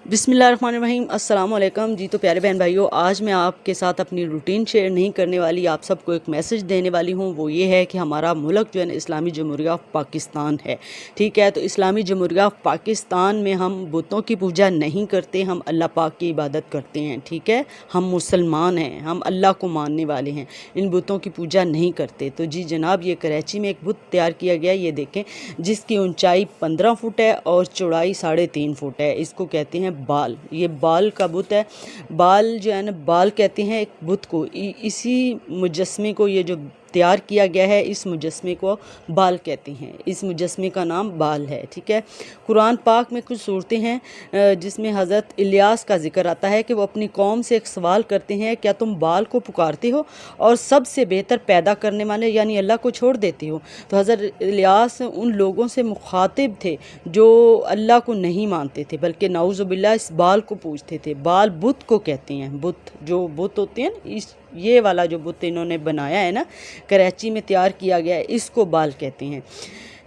बिस्मिल्लाहिर्रहमानिर्रहीम अस्सलाम वालेकुम जी। तो प्यारे बहन भाइयों, आज मैं आपके साथ अपनी रूटीन शेयर नहीं करने वाली, आप सबको एक मैसेज देने वाली हूँ। वो ये है कि हमारा मुल्क जो है ना इस्लामी जमहूरिया ऑफ पाकिस्तान है। ठीक है, तो इस्लामी जमहूरिया ऑफ पाकिस्तान में हम बुतों की पूजा नहीं करते, हम अल्लाह पाक की इबादत करते हैं। ठीक है, हम मुसलमान हैं, हम अल्लाह को मानने वाले हैं, इन बुतों की पूजा नहीं करते। तो जी जनाब, ये कराची में एक बुत तैयार किया गया, ये देखें, जिसकी ऊंचाई 15 फुट है और चौड़ाई 3.5 फुट है। इसको कहते हैं बाल। ये बाल का बुत है। बाल जो है ना, बाल कहते हैं एक बुत को। इसी मुजस्मे को, ये जो तैयार किया गया है, इस मुजस्मे को बाल कहते हैं। इस मुजस्मे का नाम बाल है। ठीक है, कुरान पाक में कुछ सूरतें हैं जिसमें हज़रत इलियास का जिक्र आता है कि वो अपनी कौम से एक सवाल करते हैं, क्या तुम बाल को पुकारते हो और सबसे बेहतर पैदा करने वाले यानी अल्लाह को छोड़ देते हो? तो हज़रत इलियास उन लोगों से मुखातिब थे जो अल्लाह को नहीं मानते थे, बल्कि नाउज़ुबिल्लाह इस बाल को पूजते थे। बाल बुत को कहते हैं। बुत, जो बुत होते हैं, इस ये वाला जो बुत इन्होंने बनाया है ना, कराची में तैयार किया गया है, इसको बाल कहते हैं।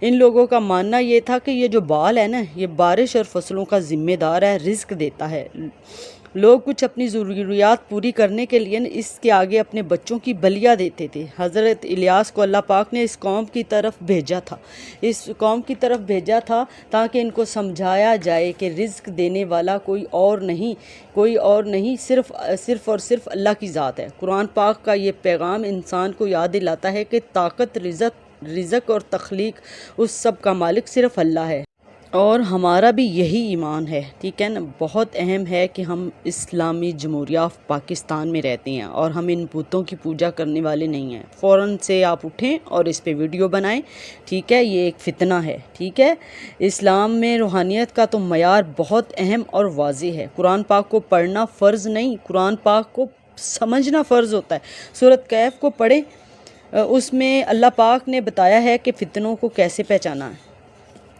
इन लोगों का मानना ये था कि ये जो बाल है ना, ये बारिश और फसलों का ज़िम्मेदार है, रिस्क देता है। लोग कुछ अपनी ज़रूरियात पूरी करने के लिए इसके आगे अपने बच्चों की बलियाँ देते थे। हज़रत इलियास को अल्लाह पाक ने इस कौम की तरफ भेजा था, इस कौम की तरफ भेजा था ताकि इनको समझाया जाए कि रिज़्क देने वाला कोई और नहीं, सिर्फ़ और सिर्फ अल्लाह की ज़ात है। कुरान पाक का ये पैगाम इंसान को याद दिलाता है कि ताकत, रिज़्क और तख्लीक उस सब का मालिक सिर्फ़ अल्लाह है, और हमारा भी यही ईमान है। ठीक है ना, बहुत अहम है कि हम इस्लामी जमहूरिया ऑफ पाकिस्तान में रहते हैं और हम इन बुतों की पूजा करने वाले नहीं हैं। फ़ौरन से आप उठें और इस पे वीडियो बनाएं। ठीक है, ये एक फ़ितना है। ठीक है, इस्लाम में रूहानियत का तो मयार बहुत अहम और वाज़ेह है। कुरान पाक को पढ़ना फ़र्ज़ नहीं, कुरान पाक को समझना फ़र्ज़ होता है। सूरत कैफ को पढ़ें, उसमें अल्लाह पाक ने बताया है कि फ़ितनों को कैसे पहचाना है।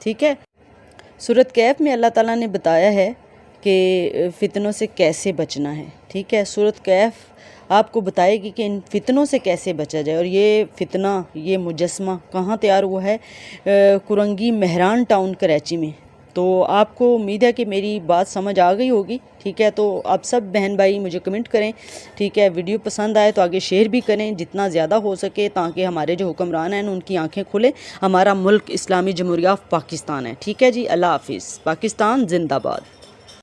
ठीक है, सूरत कैफ में अल्लाह ताला ने बताया है कि फ़ितनों से कैसे बचना है। ठीक है, सूरत कैफ आपको बताएगी कि इन फ़ितनों से कैसे बचा जाए। और ये फ़ितना, ये मुजस्मा कहाँ तैयार हुआ है? कुरंगी मेहरान टाउन कराची में। तो आपको उम्मीद है कि मेरी बात समझ आ गई होगी। ठीक है, तो आप सब बहन भाई मुझे कमेंट करें। ठीक है, वीडियो पसंद आए तो आगे शेयर भी करें जितना ज़्यादा हो सके, ताकि हमारे जो हुक्मरान हैं उनकी आंखें खुले। हमारा मुल्क इस्लामी जमहूरिया ऑफ पाकिस्तान है। ठीक है जी, अल्लाह हाफिज़। पाकिस्तान जिंदाबाद।